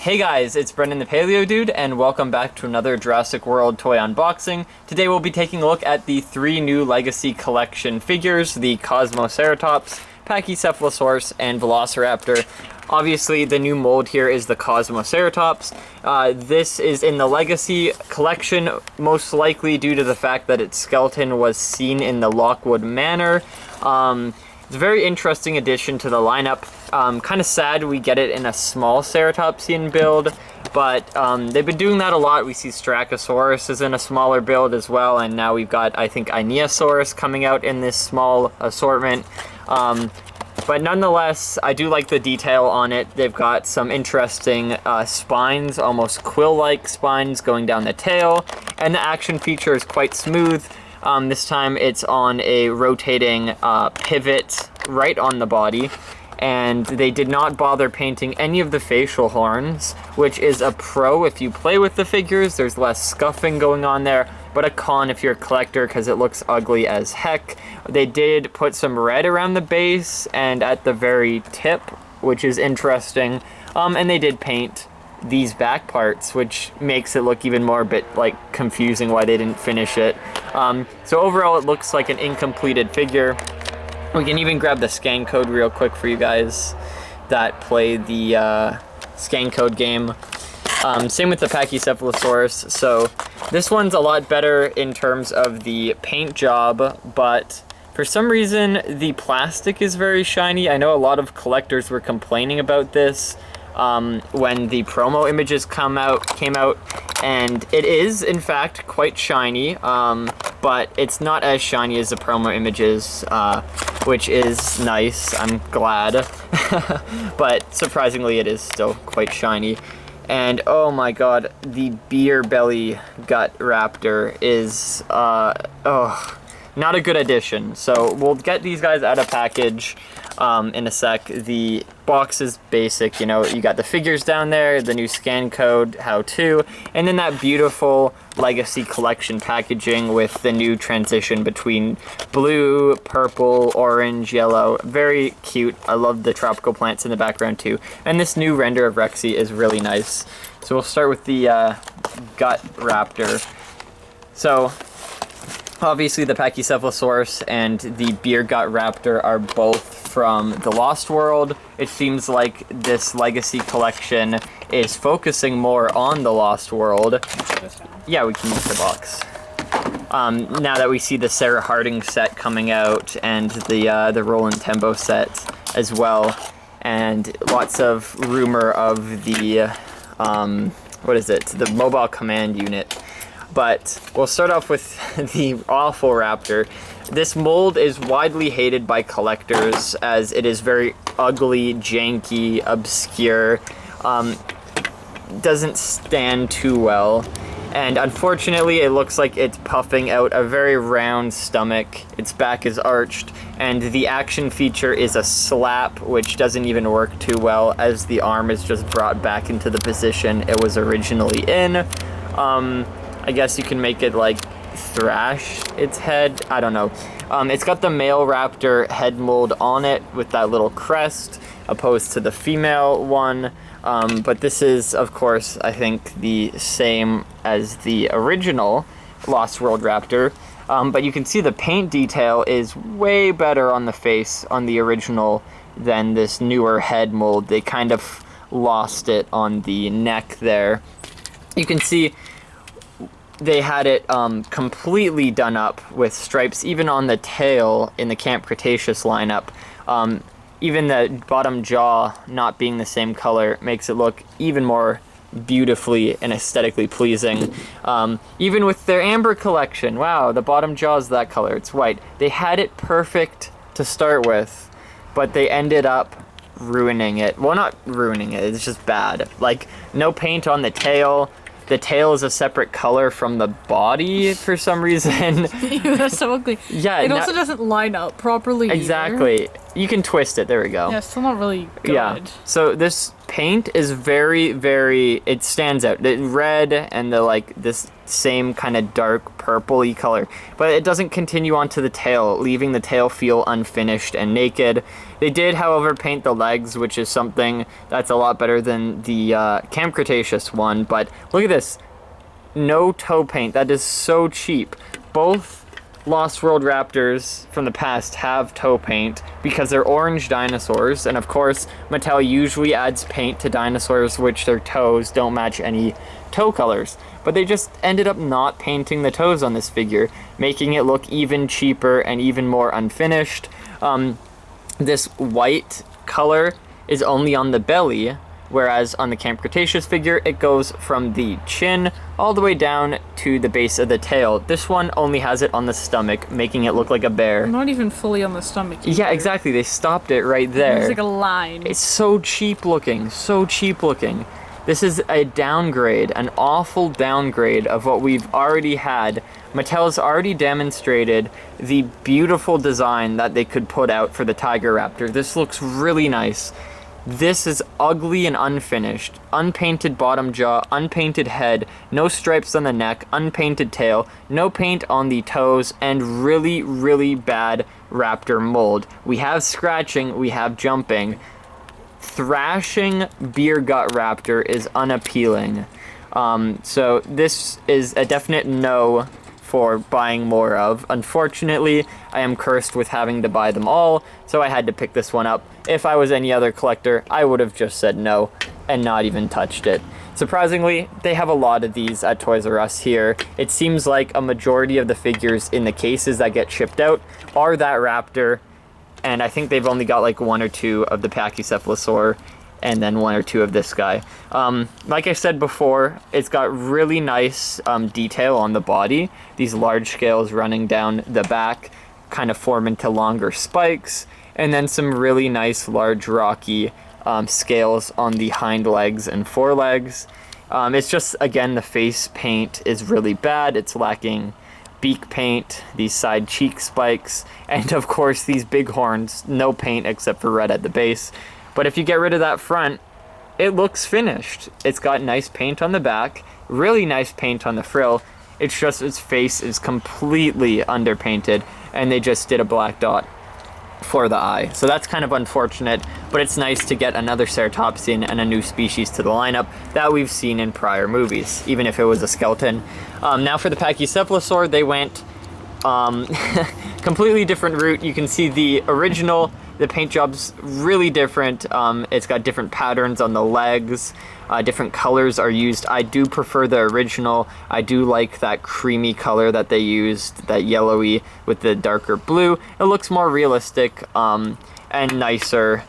Hey guys, it's Brendan the Paleo Dude, and welcome back to another Jurassic World toy unboxing. Today we'll be taking a look at the 3 new Legacy Collection figures, the Kosmoceratops, Pachycephalosaurus, and Velociraptor. Obviously, the new mold here is the Kosmoceratops. This is in the Legacy Collection, most likely due to the fact that its skeleton was seen in the Lockwood Manor. It's a very interesting addition to the lineup. Kind of sad we get it in a small ceratopsian build, but they've been doing that a lot. We see Styracosaurus is in a smaller build as well, and now we've got, I think, Ionosaurus coming out in this small assortment. But nonetheless, I do like the detail on it. They've got some interesting spines, almost quill-like spines going down the tail, and the action feature is quite smooth. This time it's on a rotating pivot right on the body, and they did not bother painting any of the facial horns, which is a pro if you play with the figures. There's less scuffing going on there, but a con if you're a collector because it looks ugly as heck. They did put some red around the base and at the very tip, which is interesting, and they did paint these back parts, which makes it look even more a bit like confusing why they didn't finish it. So overall it looks like an incompleted figure. We can even grab the scan code real quick for you guys that play the scan code game. Same with the Pachycephalosaurus. So this one's a lot better in terms of the paint job, but for some reason the plastic is very shiny. I know a lot of collectors were complaining about this when the promo images came out, and it is in fact quite shiny, but it's not as shiny as the promo images, which is nice. I'm glad. But surprisingly it is still quite shiny. And oh my god, the beer belly gut raptor is not a good addition. So we'll get these guys out of package in a sec. The box is basic, you know, you got the figures down there, the new scan code, how to, and then that beautiful Legacy Collection packaging with the new transition between blue, purple, orange, yellow. Very cute. I love the tropical plants in the background too. And this new render of Rexy is really nice. So we'll start with the gut raptor. So obviously the Pachycephalosaurus and the beer gut raptor are both from the Lost World. It seems like this Legacy Collection is focusing more on the Lost World. Yeah, we can use the box. Now that we see the Sarah Harding set coming out and the Roland Tembo set as well, and lots of rumor of the what is it? The Mobile Command Unit. But we'll start off with the awful raptor. This mold is widely hated by collectors as it is very ugly, janky, obscure, doesn't stand too well. And unfortunately it looks like it's puffing out a very round stomach. Its back is arched, and the action feature is a slap, which doesn't even work too well as the arm is just brought back into the position it was originally in. I guess you can make it like thrash its head. I don't know. It's got the male raptor head mold on it with that little crest opposed to the female one. But this is, of course, I think the same as the original Lost World raptor. But you can see the paint detail is way better on the face on the original than this newer head mold. They kind of lost it on the neck there. You can see they had it completely done up with stripes, even on the tail in the Camp Cretaceous lineup. Even the bottom jaw not being the same color makes it look even more beautifully and aesthetically pleasing. Even with their amber collection, wow, the bottom jaw is that color, it's white. They had it perfect to start with, but they ended up ruining it. Well, not ruining it, it's just bad. Like, no paint on the tail. The tail is a separate color from the body for some reason. Ew, that's so ugly. Yeah, it also doesn't line up properly. Exactly. Either. You can twist it. There we go. Yeah, still not really good. Yeah. So this paint is very, very. It stands out. The red and the this same kind of dark purpley color, but it doesn't continue onto the tail, leaving the tail feel unfinished and naked. They did, however, paint the legs, which is something that's a lot better than the Camp Cretaceous one. But look at this. No toe paint. That is so cheap. Both Lost World Raptors from the past have toe paint because they're orange dinosaurs, and of course Mattel usually adds paint to dinosaurs which their toes don't match any toe colors, but they just ended up not painting the toes on this figure, making it look even cheaper and even more unfinished. This white color is only on the belly, whereas on the Camp Cretaceous figure, it goes from the chin all the way down to the base of the tail. This one only has it on the stomach, making it look like a bear. Not even fully on the stomach either. Yeah, exactly. They stopped it right there. There's like a line. It's so cheap looking, so cheap looking. This is a downgrade, an awful downgrade of what we've already had. Mattel's already demonstrated the beautiful design that they could put out for the Tiger Raptor. This looks really nice. This is ugly and unfinished. Unpainted bottom jaw, unpainted head, no stripes on the neck, unpainted tail, no paint on the toes, and really, really bad raptor mold. We have scratching, we have jumping. Thrashing beer gut raptor is unappealing. So this is a definite no for buying more of. Unfortunately, I am cursed with having to buy them all, so I had to pick this one up. If I was any other collector, I would have just said no and not even touched it. Surprisingly, they have a lot of these at Toys R Us here. It seems like a majority of the figures in the cases that get shipped out are that raptor, and I think they've only got like 1 or 2 of the Pachycephalosaurus, and then 1 or 2 of this guy. Like I said before, it's got really nice detail on the body. These large scales running down the back kind of form into longer spikes, and then some really nice large rocky scales on the hind legs and forelegs. It's just, again, the face paint is really bad. It's lacking beak paint, these side cheek spikes, and of course these big horns, no paint except for red at the base. But if you get rid of that front, it looks finished. It's got nice paint on the back, really nice paint on the frill. It's just its face is completely underpainted, and they just did a black dot for the eye. So that's kind of unfortunate, but it's nice to get another ceratopsian and a new species to the lineup that we've seen in prior movies, even if it was a skeleton. Now for the Pachycephalosaur, they went completely different route. You can see the original, the paint job's really different. It's got different patterns on the legs. Different colors are used. I do prefer the original. I do like that creamy color that they used, that yellowy with the darker blue. It looks more realistic and nicer.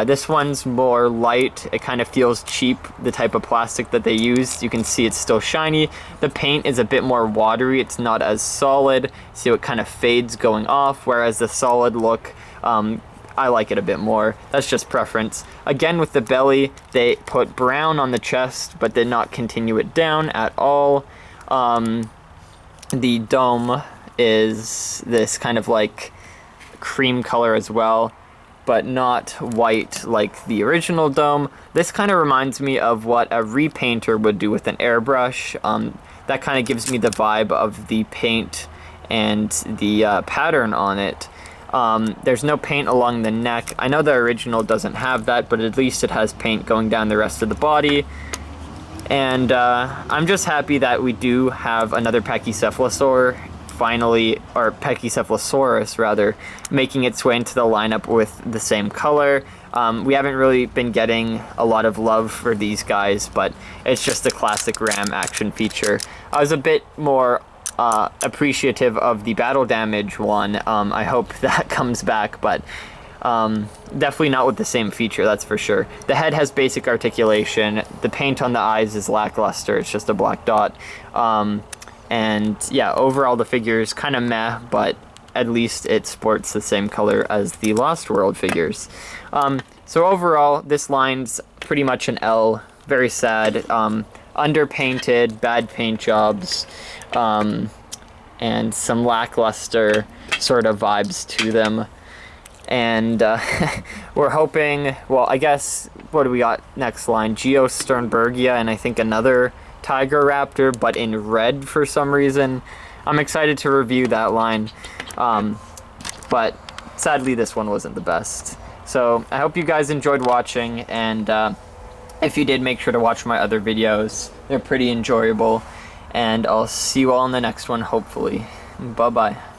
This one's more light. It kind of feels cheap, the type of plastic that they used. You can see it's still shiny. The paint is a bit more watery. It's not as solid. See, it kind of fades going off, whereas the solid look, I like it a bit more. That's just preference. Again, with the belly, they put brown on the chest, but did not continue it down at all. The dome is this kind of like cream color as well, but not white like the original dome. This kind of reminds me of what a repainter would do with an airbrush. That kind of gives me the vibe of the paint and the pattern on it. There's no paint along the neck. I know the original doesn't have that, but at least it has paint going down the rest of the body. And I'm just happy that we do have another Pachycephalosaur finally, or Pachycephalosaurus rather, making its way into the lineup with the same color. We haven't really been getting a lot of love for these guys, but it's just a classic Ram action feature. I was a bit more appreciative of the battle damage one. I hope that comes back, but definitely not with the same feature, that's for sure. The head has basic articulation. The paint on the eyes is lackluster. It's just a black dot. And yeah, overall the figure is kind of meh, but at least it sports the same color as the Lost World figures. So overall, this line's pretty much an L. Very sad. Underpainted, bad paint jobs, and some lackluster sort of vibes to them. And we're hoping, well, I guess, what do we got next line? Geosternbergia and I think another tiger raptor, but in red for some reason. I'm excited to review that line, but sadly this one wasn't the best. So I hope you guys enjoyed watching, and if you did, make sure to watch my other videos. They're pretty enjoyable, and I'll see you all in the next one, hopefully. Bye-bye.